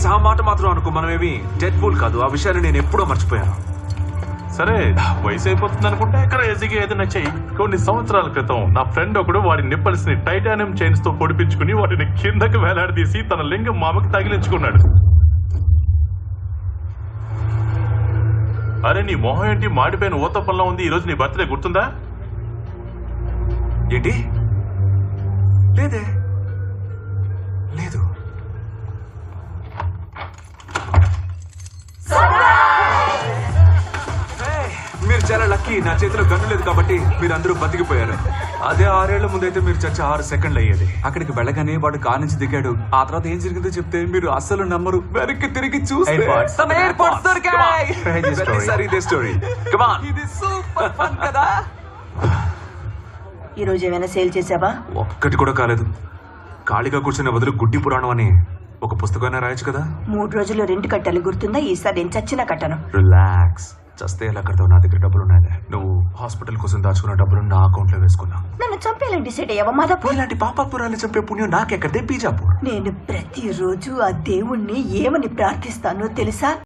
Boss ఆ మాట మాత్రం అనుకో, మనమేమి డెడ్ పూల్ కాదు. ఆ విషయాన్ని నేను ఎప్పుడో మర్చిపోయాను. సరే వయసు అయిపోతుంది అనుకుంటే క్రేజీగా ఏదైనా చెయ్యి. కొన్ని సంవత్సరాల క్రితం నా ఫ్రెండ్ ఒకడు వాడి నిప్పల్స్ ని టైటానియం చైన్స్ తో పొడిపించుకుని వాటిని కిందకి వేలాడదీసి తన లింగం మామకి తగిలించుకున్నాడు. అరే నీ మొహం ఏంటి మాడిపోయిన ఊతప్పంలా ఉంది? ఈ రోజు నీ బర్త్డే గుర్తుందా? ఏంటి? లేదే, లేదు. మీరు చాలా లక్కీ. నా చేతిలో గన్ను లేదు కాబట్టి మీరు అందరూ బతికిపోయారు. అదే 6 ఏళ్ల ముందైతే మీరు చచ్చి 6 సెకండ్లు అయ్యేది. అక్కడికి వెళ్ళగానే వాడు కార్ నుంచి దిగాడు. ఆ తర్వాత ఏం జరిగిందో చెప్తే మీరు అస్సలు నమ్మరు. వెనక్కి తిరిగి చూస్తే ఇది సూపర్ ఫన్ కదా. ఈ రోజు ఏమైనా సేల్ చేసావా? ఒక్కటి కూడా కాలేదు. ఖాళీగా కూర్చునే బదులు గుడ్డి పురాణం అని ఒక పుస్తకాన్ని రాయొచ్చు కదా. 3 రోజులు రెంట్ కట్టాలి, గుర్తుందా? ఈసారి నేను చచ్చినా కట్టను. రిలాక్స్. చస్తే ఎలా కడతావు? నా దగ్గర డబ్బులు ఉన్నాయిలే. నువ్వు హాస్పిటల్ కోసం దాచుకున్న డబ్బులు నా అకౌంట్ లో వేసుకున్నా. నన్ను చంపేయాలని డిసైడ్ అయ్యావా మాధవ్? ఇలాంటి పాపాపురాలు చంపే పుణ్యం నాకెక్కడే? బీజాపూర్. నేను ప్రతిరోజు ఆ దేవుణ్ణి ఏమని ప్రార్థిస్తానో తెలుసా?